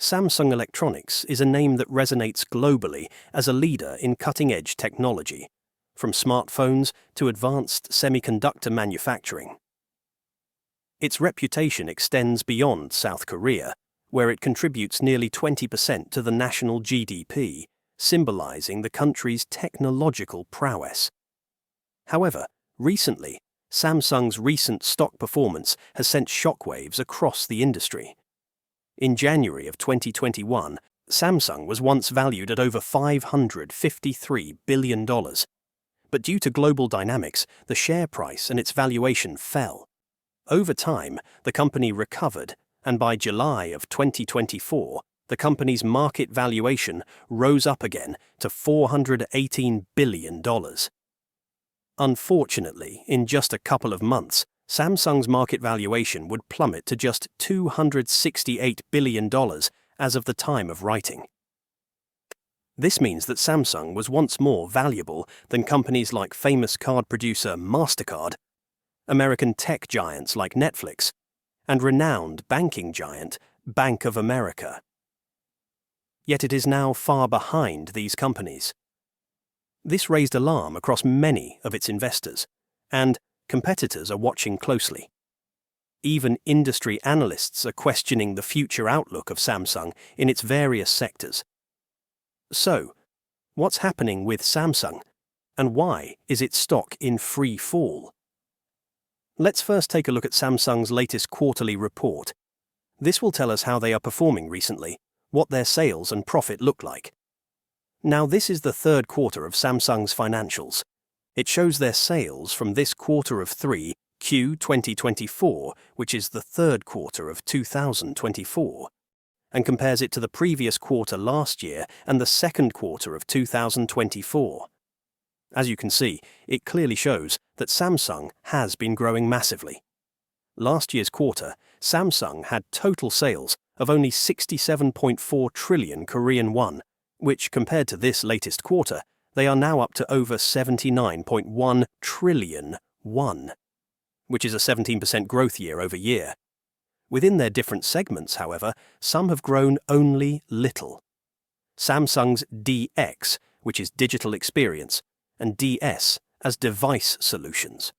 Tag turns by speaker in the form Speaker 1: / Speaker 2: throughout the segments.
Speaker 1: Samsung Electronics is a name that resonates globally as a leader in cutting-edge technology, from smartphones to advanced semiconductor manufacturing. Its reputation extends beyond South Korea, where it contributes nearly 20% to the national GDP, symbolizing the country's technological prowess. However, recently, Samsung's recent stock performance has sent shockwaves across the industry. In January of 2021, Samsung was once valued at over $553 billion. But due to global dynamics, the share price and its valuation fell. Over time, the company recovered, and by July of 2024, the company's market valuation rose up again to $418 billion. Unfortunately, in just a couple of months, Samsung's market valuation would plummet to just $268 billion as of the time of writing. This means that Samsung was once more valuable than companies like famous card producer MasterCard, American tech giants like Netflix, and renowned banking giant Bank of America. Yet it is now far behind these companies. This raised alarm across many of its investors, and competitors are watching closely. Even industry analysts are questioning the future outlook of Samsung in its various sectors. So, what's happening with Samsung, and why is its stock in free fall? Let's first take a look at Samsung's latest quarterly report. This will tell us how they are performing recently, what their sales and profit look like. Now, this is the third quarter of Samsung's financials. It shows their sales from this quarter of 3, Q 2024, which is the third quarter of 2024, and compares it to the previous quarter last year and the second quarter of 2024. As you can see, it clearly shows that Samsung has been growing massively. Last year's quarter, Samsung had total sales of only 67.4 trillion Korean won, which compared to this latest quarter, they are now up to over 79.1 trillion won, which is a 17% growth year over year. Within their different segments, however, some have grown only little. Samsung's DX, which is digital experience, and DS as device solutions.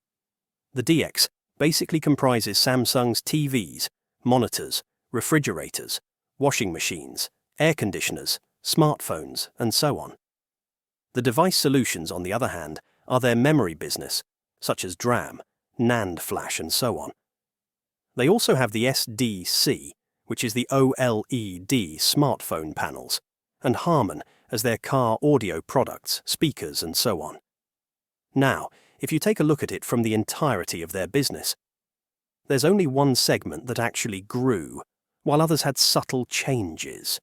Speaker 1: The DX basically comprises Samsung's TVs, monitors, refrigerators, washing machines, air conditioners, smartphones, and so on. The device solutions, on the other hand, are their memory business, such as DRAM, NAND flash, and so on. They also have the SDC, which is the OLED smartphone panels, and Harman as their car audio products, speakers, and so on. Now, if you take a look at it from the entirety of their business, there's only one segment that actually grew, while others had subtle changes.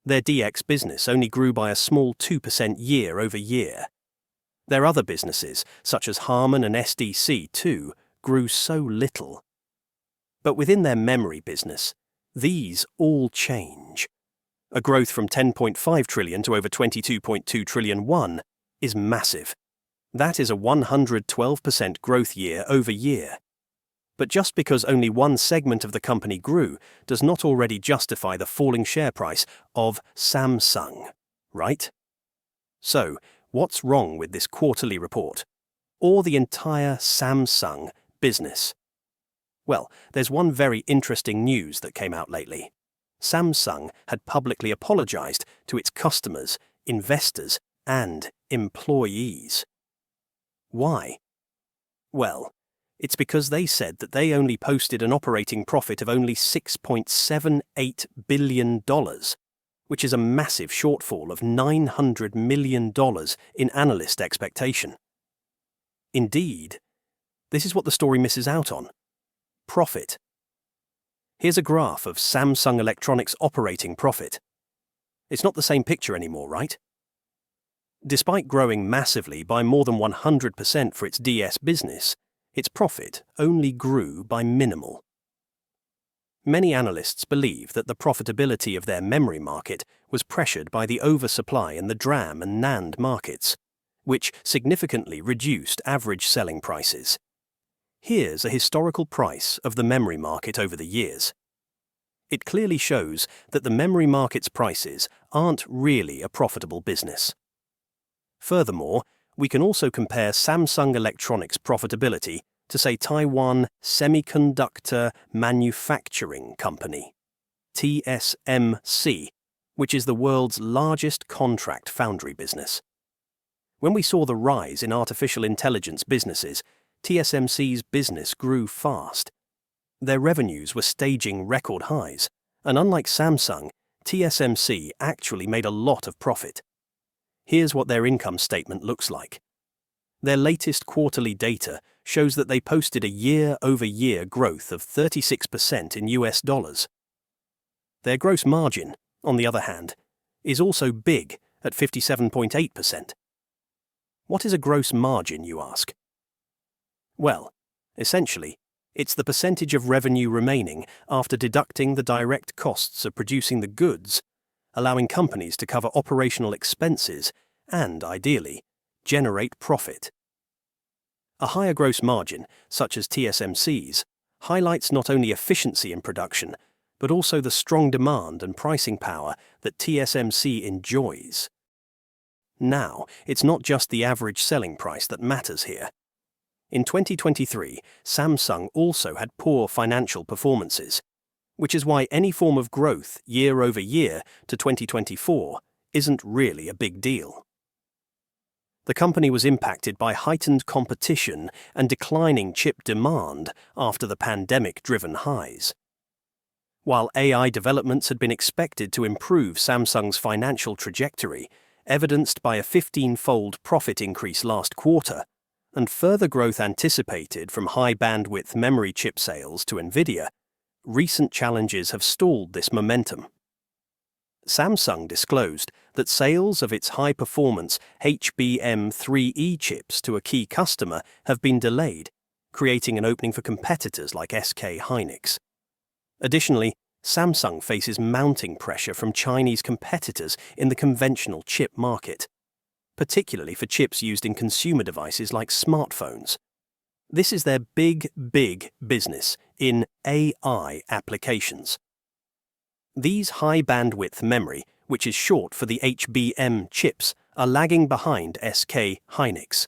Speaker 1: Their DX business only grew by a small 2% year over year. Their other businesses, such as Harman and SDC too, grew so little. But within their memory business, these all change. A growth from 10.5 trillion to over 22.2 trillion won is massive. That is a 112% growth year over year. But just because only one segment of the company grew does not already justify the falling share price of Samsung, right? So, what's wrong with this quarterly report, or the entire Samsung business? Well, there's one very interesting news that came out lately. Samsung had publicly apologized to its customers, investors, and employees. Why? Well, it's because they said that they only posted an operating profit of only $6.78 billion, which is a massive shortfall of $900 million in analyst expectation. Indeed, this is what the story misses out on: profit. Here's a graph of Samsung Electronics' operating profit. It's not the same picture anymore, right? Despite growing massively by more than 100% for its DS business, its profit only grew by minimal. Many analysts believe that the profitability of their memory market was pressured by the oversupply in the DRAM and NAND markets, which significantly reduced average selling prices. Here's a historical price of the memory market over the years. It clearly shows that the memory market's prices aren't really a profitable business. Furthermore, we can also compare Samsung Electronics' profitability to, say, Taiwan Semiconductor Manufacturing Company, TSMC, which is the world's largest contract foundry business. When we saw the rise in artificial intelligence businesses, TSMC's business grew fast. Their revenues were staging record highs, and unlike Samsung, TSMC actually made a lot of profit. Here's what their income statement looks like. Their latest quarterly data shows that they posted a year-over-year growth of 36% in US dollars. Their gross margin, on the other hand, is also big at 57.8%. What is a gross margin, you ask? Well, essentially, it's the percentage of revenue remaining after deducting the direct costs of producing the goods, allowing companies to cover operational expenses and, ideally, generate profit. A higher gross margin, such as TSMC's, highlights not only efficiency in production, but also the strong demand and pricing power that TSMC enjoys. Now, it's not just the average selling price that matters here. In 2023, Samsung also had poor financial performances, which is why any form of growth year over year to 2024 isn't really a big deal. The company was impacted by heightened competition and declining chip demand after the pandemic-driven highs. While AI developments had been expected to improve Samsung's financial trajectory, evidenced by a 15-fold profit increase last quarter, and further growth anticipated from high-bandwidth memory chip sales to NVIDIA, recent challenges have stalled this momentum. Samsung disclosed that sales of its high-performance HBM3E chips to a key customer have been delayed, creating an opening for competitors like SK Hynix. Additionally, Samsung faces mounting pressure from Chinese competitors in the conventional chip market, particularly for chips used in consumer devices like smartphones. This is their big business in AI applications. These high-bandwidth memory, which is short for the HBM chips, are lagging behind SK Hynix.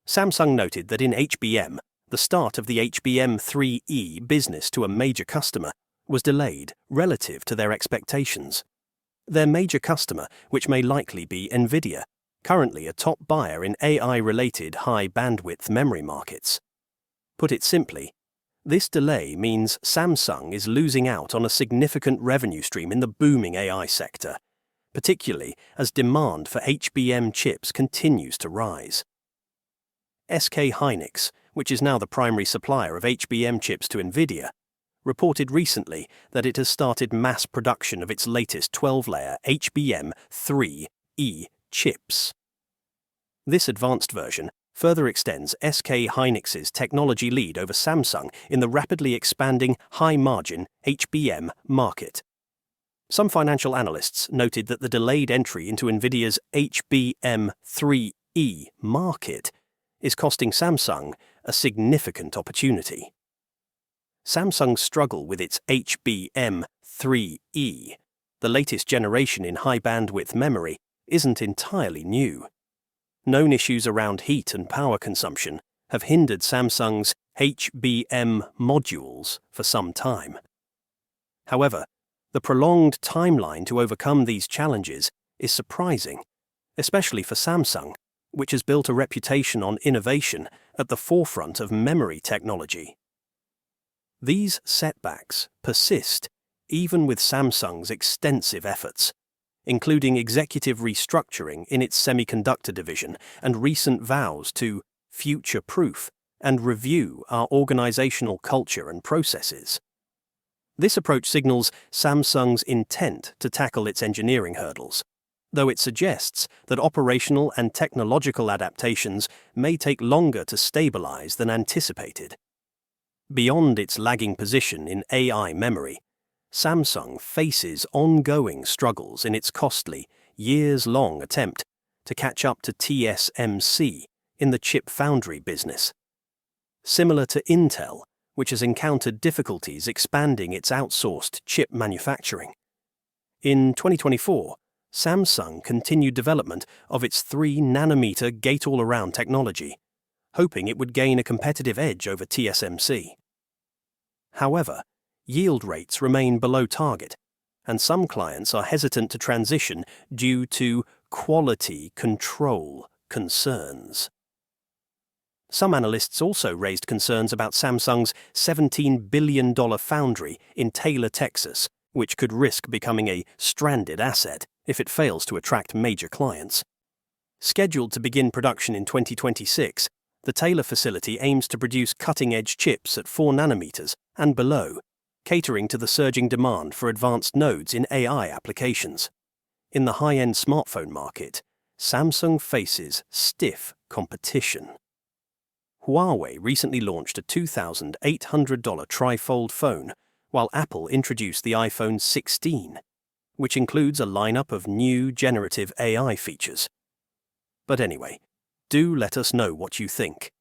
Speaker 1: Samsung noted that in HBM, the start of the HBM3E business to a major customer was delayed relative to their expectations. Their major customer, which may likely be NVIDIA, currently a top buyer in AI-related high-bandwidth memory markets. Put it simply, this delay means Samsung is losing out on a significant revenue stream in the booming AI sector, particularly as demand for HBM chips continues to rise. SK Hynix, which is now the primary supplier of HBM chips to NVIDIA, reported recently that it has started mass production of its latest 12-layer HBM3E chips. This advanced version further extends SK Hynix's technology lead over Samsung in the rapidly expanding high-margin HBM market. Some financial analysts noted that the delayed entry into NVIDIA's HBM3E market is costing Samsung a significant opportunity. Samsung's struggle with its HBM3E, the latest generation in high-bandwidth memory, isn't entirely new. Known issues around heat and power consumption have hindered Samsung's HBM modules for some time. However, the prolonged timeline to overcome these challenges is surprising, especially for Samsung, which has built a reputation on innovation at the forefront of memory technology. These setbacks persist even with Samsung's extensive efforts, including executive restructuring in its semiconductor division and recent vows to future-proof and review our organizational culture and processes. This approach signals Samsung's intent to tackle its engineering hurdles, though it suggests that operational and technological adaptations may take longer to stabilize than anticipated. Beyond its lagging position in AI memory, Samsung faces ongoing struggles in its costly, years-long attempt to catch up to TSMC in the chip foundry business. Similar to Intel, which has encountered difficulties expanding its outsourced chip manufacturing. In 2024, Samsung continued development of its 3-nanometer gate-all-around technology, hoping it would gain a competitive edge over TSMC. However, yield rates remain below target, and some clients are hesitant to transition due to quality control concerns. Some analysts also raised concerns about Samsung's $17 billion foundry in Taylor, Texas, which could risk becoming a stranded asset if it fails to attract major clients. Scheduled to begin production in 2026, the Taylor facility aims to produce cutting-edge chips at 4 nanometers and below, catering to the surging demand for advanced nodes in AI applications. In the high-end smartphone market, Samsung faces stiff competition. Huawei recently launched a $2,800 trifold phone, while Apple introduced the iPhone 16, which includes a lineup of new generative AI features. But anyway, do let us know what you think.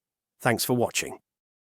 Speaker 1: Thanks for watching.